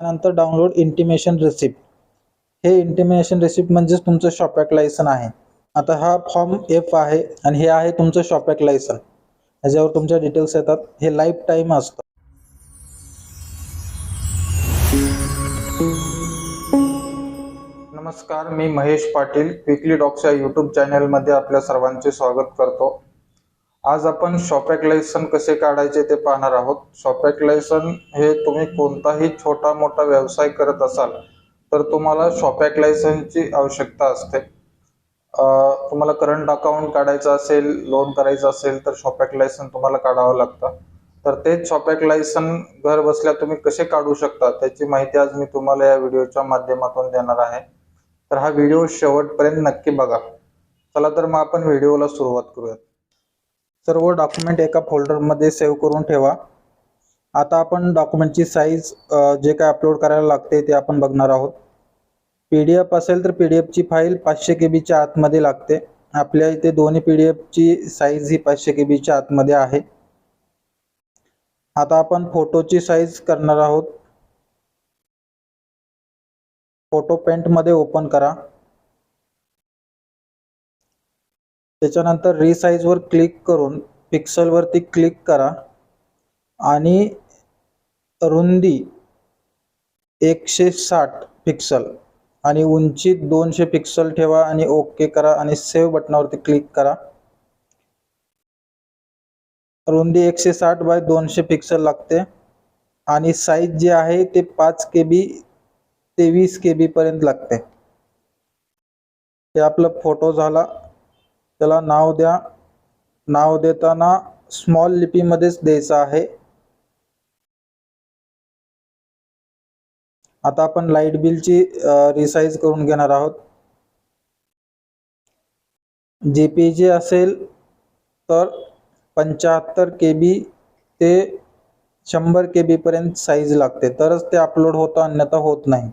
त्यानंतर download intimation receipt. हे intimation receipt म्हणजे तुमचं शॉपॅक लायसन आहे। आता हा फॉर्म F आहे आणि हे आहे तुमचं शॉपॅक लायसन। याच्यावर तुमच्या डिटेल्स येतात। हे लाईफ टाइम असतं। नमस्कार, मी महेश पाटील विकली डॉक्स या यूट्यूब चॅनलमध्ये आपल्या सर्वांचे स्वागत करतो। आज आपण शॉपॅक लायसन कसे काढायचे ते पाहणार आहोत। शॉपॅक लायसन हे तुम्ही कोणताही छोटा मोठा व्यवसाय करत असाल तर तुम्हाला शॉपॅक लायसनची आवश्यकता असते। तुम्हाला करंट अकाउंट काढायचं असेल, लोन करायचं असेल तर शॉपॅक लायसन तुम्हाला काढावं लागतं। तर तेच शॉपॅक लायसन घर बसल्या तुम्ही कसे काढू शकता त्याची माहिती आज मी तुम्हाला या व्हिडिओच्या माध्यमातून देणार आहे। तर हा व्हिडिओ शेवटपर्यंत नक्की बघा। चला तर मग आपण व्हिडिओला सुरुवात करूया। सर्व डॉक्युमेंट एका फोल्डरमध्ये सेव्ह करून ठेवा। आता आपण डॉक्युमेंटची साईज जे काय अपलोड करायला लागते ते आपण बघणार आहोत। PDF असेल तर PDF ची फाईल 500 KB च्या आतमध्ये लागते। आपल्या इथे दोन्ही PDF ची साईज ही 500 KB च्या आतमध्ये आहे। आता आपण फोटोची साईज करणार आहोत। फोटो पेंट मध्ये ओपन करा। त्याच्यानंतर रिसाइज वर क्लिक करून पिक्सल वरती क्लिक करा आणि रुंदी 160 पिक्सल आणि उंची 200 पिक्सल ठेवा आणि ओके करा आणि सेव्ह बटनावरती क्लिक करा। रुंदी 160 बाय 200 पिक्सल लागते आणि साईज जे आहे ते 5 KB ते 20 KB पर्यंत लागते। हे आपला फोटो झाला। त्याला नाव द्या। नाव देताना स्मॉल लिपीमध्येच द्यायचं आहे। आता आपण लाईट बिलची रिसाइज करून घेणार आहोत। JPG असेल तर 75 KB ते 100 KB पर्यंत साईज लागते तरच ते अपलोड होतं, अन्यथा होत नाही।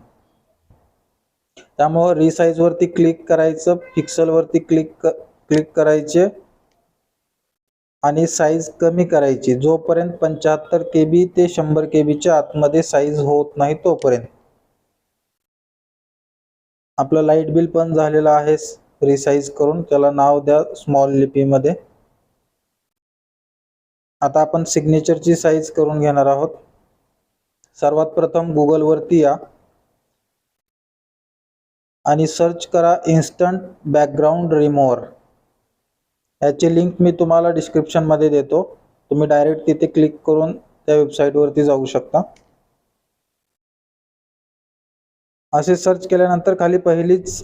त्यामुळे रिसाइज वरती क्लिक करायचं, पिक्सल वरती क्लिक करायचे आणि साईज कमी करायची जोपर्यंत 75 KB ते 100 KB च्या आतमध्ये साईज होत नाही तोपर्यंत। आपलं लाईट बिल पण झालेलं आहे रिसाइज करून। त्याला नाव द्या स्मॉल लिपीमध्ये। आता आपण सिग्नेचरची साईज करून घेणार आहोत। सर्वात प्रथम गुगल वरती या आणि सर्च करा इन्स्टंट बॅकग्राऊंड रिमूव्हर। याची लिंक मी तुम्हाला डिस्क्रिप्शन मध्ये देतो। तुम्ही डायरेक्ट तिथे क्लिक करून त्या वेबसाईट वरती जाऊ शकता। असे सर्च केल्यानंतर खाली पहिलीच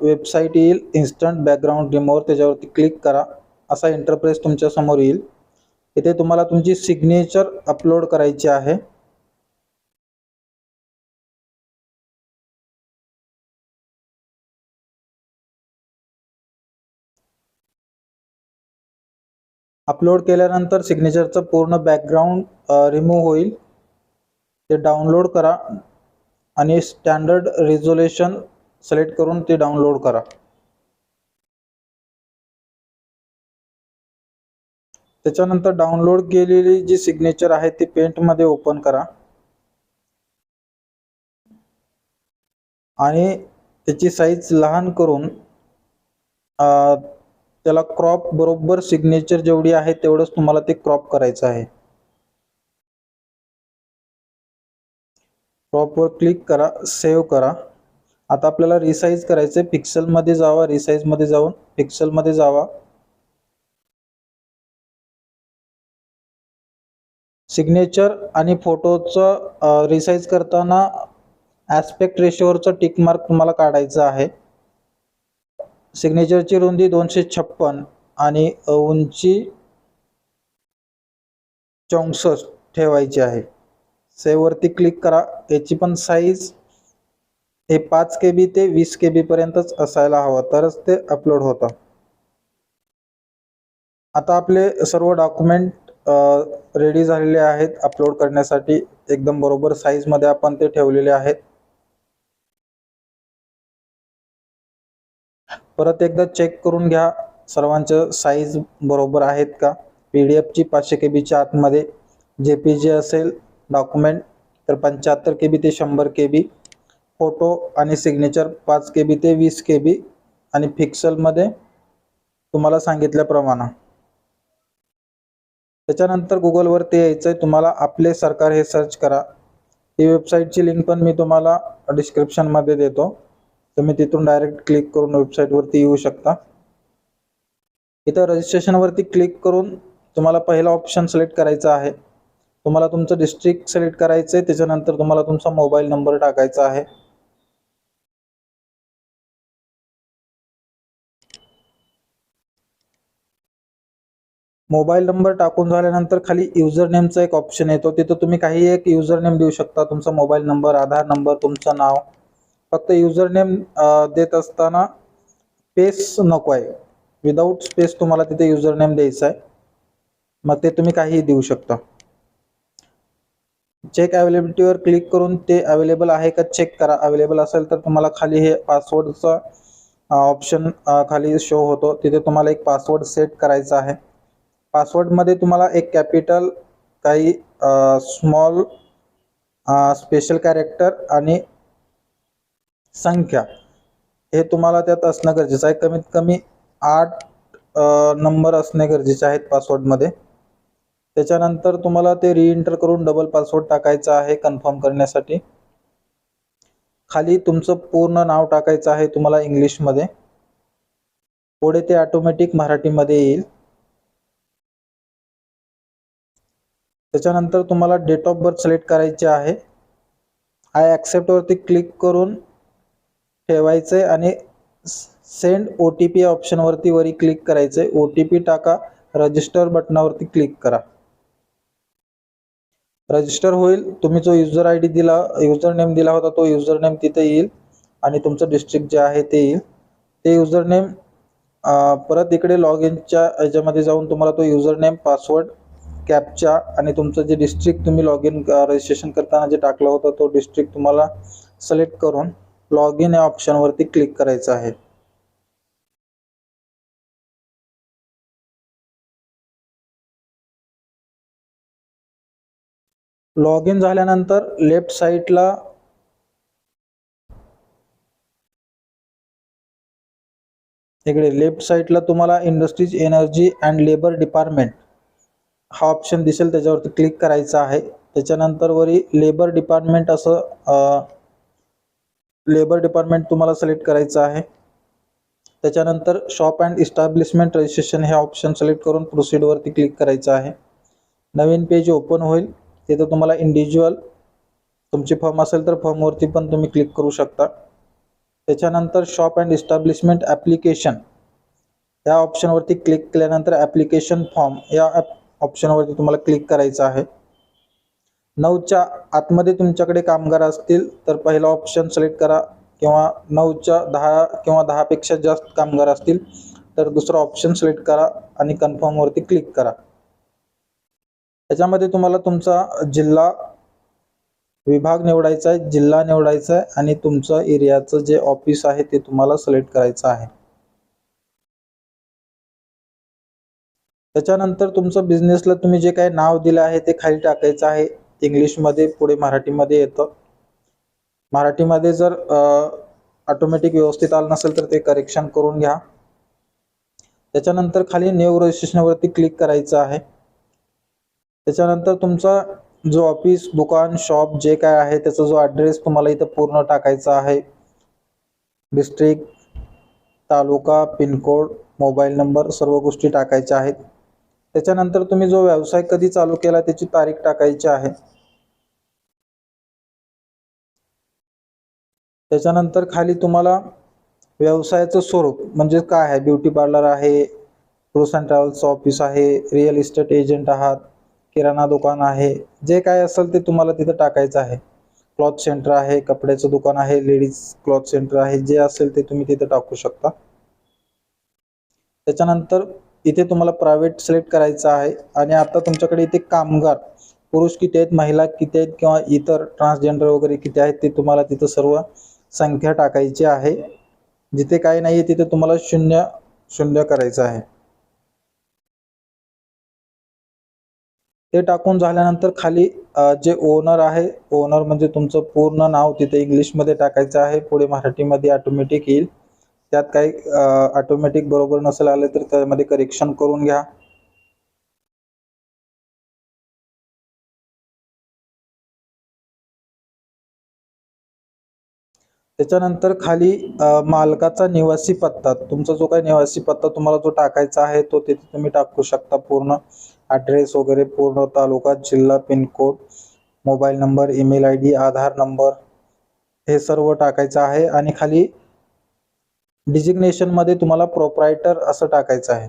वेबसाईट येईल इन्स्टंट बॅकग्राऊंड रिमूव्हर। त्याच्यावरती क्लिक करा। असा इंटरफेस तुमच्या समोर येईल। इथे तुम्हाला तुमची सिग्नेचर अपलोड करायची आहे। अपलोड केल्यानंतर सिग्नेचरचं पूर्ण बॅकग्राऊंड रिमूव्ह होईल। ते डाउनलोड करा आणि स्टँडर्ड रिझोल्यूशन सिलेक्ट करून ते डाउनलोड करा। त्याच्यानंतर डाउनलोड केलेली जी सिग्नेचर आहे ती पेंट मध्ये ओपन करा आणि त्याची साईज लहान करून त्याला क्रॉप बरोबर सिग्नेचर जेवढी आहे तेवढंच तुम्हाला ते क्रॉप करायचं आहे। क्रॉप वर क्लिक करा, सेव्ह करा। आता आपल्याला रिसाइज करायचे। पिक्सल मध्ये जावा, रिसाइज मध्ये जाऊन पिक्सल मध्ये जावा। सिग्नेचर आणि फोटोचं रिसाइज करताना ॲस्पेक्ट रेशोवरचं टिक मार्क तुम्हाला काढायचं आहे। सिग्नेचरची रुंदी 256 आणि उंची 64 ठेवायची आहे। सेव्ह वरती क्लिक करा। याची पण साईज हे 5 KB ते 20 KB पर्यंतच असायला हवा तरच ते अपलोड होतं। आता आपले सर्व डॉक्युमेंट रेडी झालेले आहेत अपलोड करण्यासाठी। एकदम बरोबर साईज मध्ये आपण ते ठेवलेले आहेत। परत एकदा चेक करून घ्या सर्वांचं साईज बरोबर आहेत का। PDF ची 500 KB च्या आतमध्ये, JPG असेल डॉक्युमेंट तर 75 KB ते 100 KB, फोटो आणि सिग्नेचर 5 KB ते 20 KB, आणि पिक्सलमध्ये तुम्हाला सांगितल्याप्रमाणे. त्याच्यानंतर गुगलवरती यायचं आहे, तुम्हाला आपले सरकार हे सर्च करा. ही वेबसाईटची लिंक पण मी तुम्हाला डिस्क्रिप्शनमध्ये देतो, तुम्ही तिथून डायरेक्ट क्लिक करून वेबसाईटवरती येऊ शकता. इथं रजिस्ट्रेशनवरती क्लिक करून तुम्हाला पहिला ऑप्शन सिलेक्ट करायचा आहे. तुम्हाला तुमचं डिस्ट्रिक्ट सिलेक्ट करायचं आहे, त्याच्यानंतर तुम्हाला तुमचा मोबाईल नंबर टाकायचा आहे. मोबाईल नंबर टाकून झाल्यानंतर खाली युजर नेमचा एक ऑप्शन येतो, तिथं तुम्ही काही एक युजर नेम देऊ शकता. तुमचा मोबाईल नंबर, आधार नंबर, तुमचं नाव. फक्त युजर नेम देत असताना स्पेस नको आहे, विदाऊट स्पेस तुम्हाला तिथे युजर नेम द्यायचं आहे. मग ते तुम्ही काहीही देऊ शकता. चेक अवेलेबिलिटीवर क्लिक करून ते अवेलेबल आहे का चेक करा. अवेलेबल असेल तर तुम्हाला खाली हे पासवर्डचा ऑप्शन खाली शो होतो, तिथे तुम्हाला एक पासवर्ड सेट करायचा आहे. पासवर्डमध्ये तुम्हाला एक कॅपिटल, काही स्मॉल, स्पेशल कॅरेक्टर आणि संख्या हे तुम्हाला त्यात असणं गरजेचं आहे. कमीत कमी 8 नंबर असणे गरजेचे आहेत पासवर्डमध्ये. त्याच्यानंतर तुम्हाला ते रिएंटर करून डबल पासवर्ड टाकायचा आहे कन्फर्म करण्यासाठी. खाली तुमचं पूर्ण नाव टाकायचं आहे तुम्हाला इंग्लिशमध्ये, पुढे ते ऑटोमॅटिक मराठीमध्ये येईल. त्याच्यानंतर तुम्हाला डेट ऑफ बर्थ सिलेक्ट करायचे आहे. आय ॲक्सेप्ट वरती क्लिक करून ठेवायचे आणि सेंड OTP या ऑप्शनवरती वरी क्लिक करायचे. OTP टाका, रजिस्टर बटनावरती क्लिक करा. रजिस्टर होईल. तुम्ही जो युजर ID दिला, युजर नेम दिला होता, तो युजर नेम तिथे येईल आणि तुमचं डिस्ट्रिक्ट जे आहे ते येईल. ते युजर नेम परत इकडे लॉग इनच्या याच्यामध्ये जाऊन तुम्हाला तो युजर नेम, पासवर्ड, कॅप्चा आणि तुमचं जे डिस्ट्रिक्ट तुम्ही लॉग इन रजिस्ट्रेशन करताना जे टाकलं होतं तो डिस्ट्रिक्ट तुम्हाला सिलेक्ट करून लॉग इन या ऑप्शनवरती क्लिक करायचं आहे. लॉग इन झाल्यानंतर लेफ्ट साईडला तुम्हाला industries, energy and labour department हा ऑप्शन दिसेल, त्याच्यावरती क्लिक करायचा आहे. त्याच्यानंतर वरी लेबर डिपार्टमेंट असं लेबर डिपार्टमेंट तुम्हाला सिलेक्ट करायचं आहे. त्याच्यानंतर शॉप अँड इस्टॅब्लिशमेंट रजिस्ट्रेशन हे ऑप्शन सिलेक्ट करून प्रोसीडवरती क्लिक करायचं आहे. नवीन पेज ओपन होईल, तिथं तुम्हाला इंडिव्हिज्युअल तुमची फर्म असेल तर फर्मवरती पण तुम्ही क्लिक करू शकता. त्याच्यानंतर शॉप अँड इस्टॅब्लिशमेंट ॲप्लिकेशन या ऑप्शनवरती क्लिक केल्यानंतर ॲप्लिकेशन फॉर्म या ऑप्शनवरती तुम्हाला क्लिक करायचं आहे. 9च्या आतमध्ये तुमच्याकडे कामगार असतील तर पहिला ऑप्शन सिलेक्ट करा, किंवा 9च्या 10 किंवा 10पेक्षा जास्त कामगार असतील तर दुसरा ऑप्शन सिलेक्ट करा आणि कन्फर्मवरती क्लिक करा. त्याच्यामध्ये तुम्हाला तुमचा जिल्हा, विभाग निवडायचा आहे, जिल्हा निवडायचा आहे आणि तुमचं एरियाचं जे ऑफिस आहे ते तुम्हाला सिलेक्ट करायचं आहे. त्याच्यानंतर तुमचं बिझनेसला तुम्ही जे काही नाव दिलं आहे ते खाली टाकायचं आहे. इंग्लिशमध्ये, पुढे मराठीमध्ये येतं. मराठीमध्ये जर ऑटोमॅटिक व्यवस्थित आलं नसेल तर ते करेक्शन करून घ्या. त्याच्यानंतर खाली न्यू रजिस्ट्रेशनवरती क्लिक करायचं आहे. त्याच्यानंतर तुमचा जो ऑफिस, दुकान, शॉप जे काय आहे त्याचा जो ॲड्रेस तुम्हाला इथं पूर्ण टाकायचा आहे. डिस्ट्रिक्ट, तालुका, पिनकोड, मोबाईल नंबर सर्व गोष्टी टाकायच्या आहेत. त्याच्यानंतर तुम्ही जो व्यवसाय कधी चालू केला त्याची तारीख टाकायची आहे. त्याच्यानंतर खाली तुम्हाला व्यवसायाचं स्वरूप म्हणजे काय आहे, ब्युटी पार्लर आहे, टूर्स अँड ट्रॅव्हल्सचं ऑफिस आहे, रिअल इस्टेट एजंट आहात, किराणा दुकान आहे, जे काय असेल ते तुम्हाला तिथं टाकायचं आहे. क्लॉथ सेंटर आहे, कपड्याचं दुकान आहे, लेडीज क्लॉथ सेंटर आहे, जे असेल ते तुम्ही तिथं टाकू शकता. त्याच्यानंतर इथे तुम्हाला प्रायव्हेट सिलेक्ट करायचं आहे. आणि आता तुमच्याकडे इथे कामगार पुरुष किती आहेत, महिला किती आहेत किंवा इतर ट्रान्सजेंडर वगैरे किती आहेत ते तुम्हाला तिथं सर्व संख्या टाकायची आहे. जिथे काही नाही आहे तिथे तुम्हाला 0 करायचं आहे. ते टाकून झाल्यानंतर खाली जे ओनर आहे, ओनर म्हणजे तुमचं पूर्ण नाव तिथे इंग्लिशमध्ये टाकायचं आहे, पुढे मराठीमध्ये ऑटोमॅटिक येईल. त्यात काही ऑटोमॅटिक बरोबर नसेल आले तर त्यामध्ये करेक्शन करून घ्या. त्याच्यानंतर खाली मालकाचा निवासी पत्ता, तुमचा जो काही निवासी पत्ता तुम्हाला जो टाकायचा आहे तो तिथे तुम्ही टाकू शकता. पूर्ण ॲड्रेस वगैरे, पूर्ण तालुका, जिल्हा, pincode, mobile number, email I D, Aadhaar number हे सर्व टाकायचं आहे. आणि खाली डिजिग्नेशनमध्ये तुम्हाला प्रोप्रायटर असं टाकायचं आहे.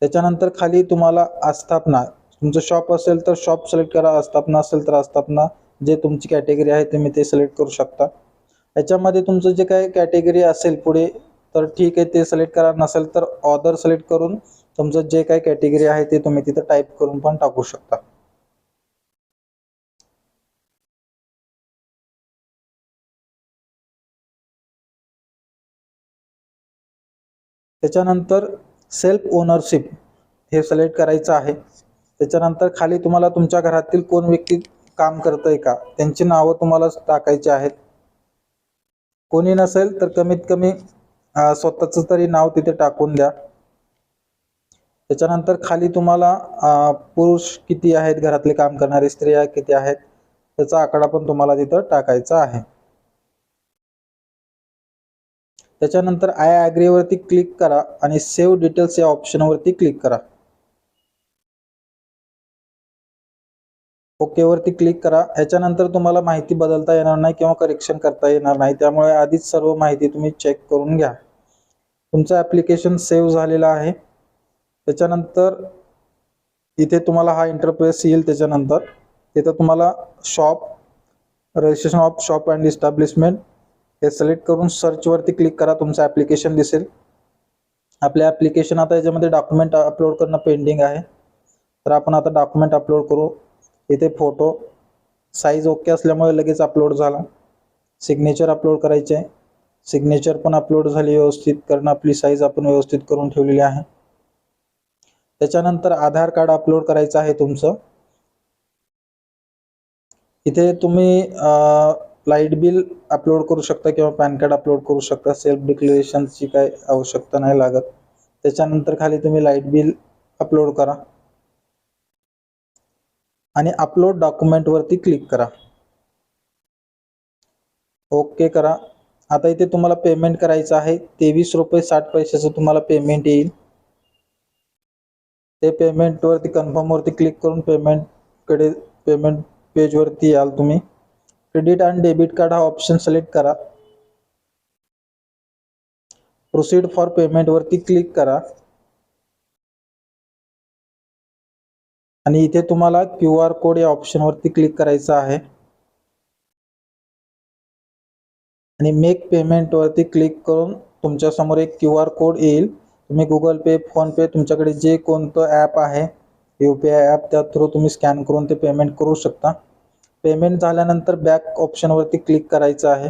त्याच्यानंतर खाली तुम्हाला आस्थापना, तुमचं शॉप असेल तर शॉप सिलेक्ट करा, आस्थापना असेल तर आस्थापना, जे तुमची कॅटेगरी आहे तुम्ही ते सिलेक्ट करू शकता. याच्यामध्ये तुमचं जे काही कॅटेगरी असेल पुढे तर ठीक आहे ते सिलेक्ट करा, नसेल तर ऑदर सिलेक्ट करून तुमचं जे काही कॅटेगरी आहे ते तुम्ही तिथं टाईप करून पण टाकू शकता. त्याच्यानंतर सेल्फ ओनरशिप हे सिलेक्ट करायचं आहे. त्याच्यानंतर खाली तुम्हाला तुमच्या घरातील कोण व्यक्ती काम करतंय का त्यांची नावं तुम्हाला टाकायची आहेत. कोणी नसेल तर कमीत कमी स्वतःचं तरी नाव तिथे टाकून द्या. त्याच्यानंतर खाली तुम्हाला पुरुष किती आहेत, घरातले काम करणारे स्त्रिया किती आहेत त्याचा आकडा पण तुम्हाला तिथं टाकायचा आहे. त्याच्यानंतर आय ॲग्री वरती क्लिक करा आणि सेव्ह डिटेल्स या ऑप्शनवरती क्लिक करा. ओके वरती क्लिक करा. याच्यानंतर तुम्हाला माहिती बदलता येणार नाही किंवा करेक्शन करता येणार नाही, त्यामुळे आधीच सर्व माहिती तुम्ही चेक करून घ्या. तुमचं ॲप्लिकेशन सेव्ह झालेलं आहे. त्याच्यानंतर इथे तुम्हाला हा इंटरफेस येईल. त्याच्यानंतर तिथं तुम्हाला shop, registration of shop and establishment हे सिलेक्ट करून सर्चवरती क्लिक करा. तुमचं ॲप्लिकेशन दिसेल. आपले ॲप्लिकेशन आता याच्यामध्ये डॉक्युमेंट अपलोड करणं पेंडिंग आहे, तर आपण आता डॉक्युमेंट अपलोड करू. इथे फोटो साईज ओके असल्यामुळे लगेच अपलोड झाला. सिग्नेचर अपलोड करायचे आहे. सिग्नेचर पण अपलोड झाली व्यवस्थित, कारण आपली साईज आपण व्यवस्थित करून ठेवलेली आहे. त्याच्यानंतर आधार कार्ड अपलोड करायचं आहे तुमचं. इथे तुम्ही लाईट बिल अपलोड करू शकता किंवा पॅन कार्ड अपलोड करू शकता. सेल्फ डिक्लेरेशनची काही आवश्यकता नाही लागत. त्याच्यानंतर खाली तुम्ही लाईट बिल अपलोड करा आणि अपलोड डॉक्युमेंट वरती क्लिक करा. ओके करा. आता इथे तुम्हाला पेमेंट करायचं आहे. 23 रुपये 60 पैशाचं तुम्हाला पेमेंट येईल. ते पेमेंट वरती कन्फर्म वरती क्लिक करून पेमेंट पेज वरती याल तुम्ही. क्रेडिट आणि डेबिट कार्ड हा ऑप्शन सिलेक्ट करा. प्रोसीड फॉर पेमेंट वरती क्लिक करा आणि इथे तुम्हाला QR कोड या ऑप्शन वरती क्लिक करायचा आहे आणि मेक पेमेंट वरती क्लिक करून तुमच्या समोर एक QR कोड येईल. तुम्ही गुगल पे, फोन पे, तुमच्याकडे जे कोणतं ॲप आहे UPI ॲप त्या थ्रू तुम्ही स्कॅन करून ते पेमेंट करू शकता. पेमेंट झाल्यानंतर बॅक ऑप्शन वरती क्लिक करायचं आहे.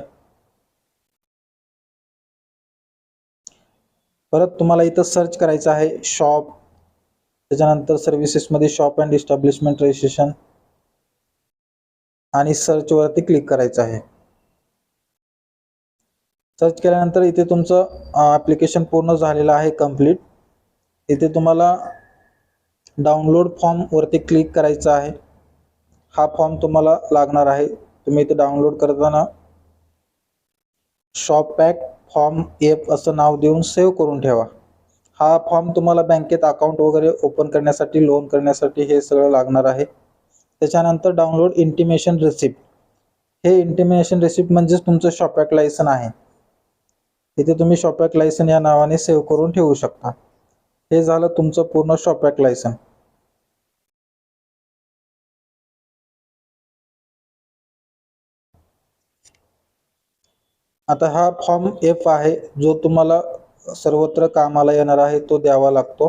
परत तुम्हाला इथं सर्च करायचं आहे शॉप. त्याच्यानंतर सर्व्हिसेसमध्ये शॉप अँड इस्टॅब्लिशमेंट रजिस्ट्रेशन आणि सर्च वरती क्लिक करायचं आहे. सर्च केल्यानंतर इथे तुमचं ॲप्लिकेशन पूर्ण झालेलं आहे, कंप्लीट. इथे तुम्हाला डाउनलोड फॉर्म वरती क्लिक करायचं आहे. हा फॉर्म तुम्हाला लागणार आहे. तुम्ही इथे डाउनलोड करताना शॉप पॅक फॉर्म F असं नाव देऊन सेव्ह करून ठेवा. हा फॉर्म तुम्हाला बँकेत अकाउंट वगैरे ओपन करण्यासाठी, लोन करण्यासाठी हे सगळं लागणार आहे. त्याच्यानंतर डाउनलोड इंटिमेशन रिसिप्ट. हे इंटिमेशन रिसिप्ट म्हणजेच तुमचं शॉपॅक लायसन आहे. इथे तुम्ही शॉपॅक लायसन या नावाने सेव्ह करून ठेवू शकता. हे झालं तुमचं पूर्ण शॉपॅक लायसन. आता हा फॉर्म F आहे जो तुम्हाला सर्वत्र कामाला येणार आहे, तो द्यावा लागतो.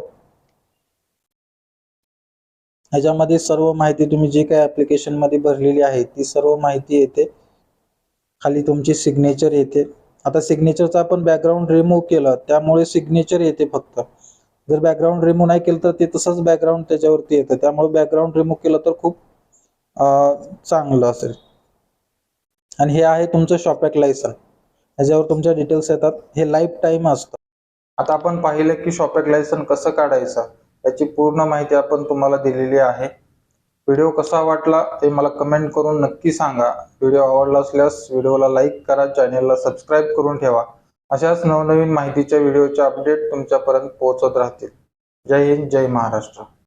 ह्याच्यामध्ये सर्व माहिती तुम्ही जी काही ॲप्लिकेशन मध्ये भरलेली आहे ती सर्व माहिती येते. खाली तुमची सिग्नेचर येते. आता सिग्नेचरचा आपण बॅकग्राऊंड रिमूव्ह केलं त्यामुळे सिग्नेचर येते फक्त. जर बॅकग्राऊंड रिमूव्ह नाही केलं तर ते तसंच बॅकग्राऊंड त्याच्यावरती येतं, त्यामुळे बॅकग्राऊंड रिमूव्ह केलं तर खूप चांगलं असेल. आणि हे आहे तुमचं शॉपॅक लायसन, ह्याच्यावर तुमच्या डिटेल्स येतात, हे लाईफ टाईम असतं. आता आपण पाहिलं की शॉपॅक लायसन कसं काढायचं याची पूर्ण माहिती आपण तुम्हाला दिलेली आहे. व्हिडिओ कसा वाटला ते मला कमेंट करून नक्की सांगा. व्हिडिओ आवडला असल्यास व्हिडिओला लाईक करा, चॅनेलला सबस्क्राईब करून ठेवा. अशाच नवनवीन माहितीच्या व्हिडिओचे अपडेट तुमच्यापर्यंत पोहोचत राहतील. जय हिंद, जय महाराष्ट्र.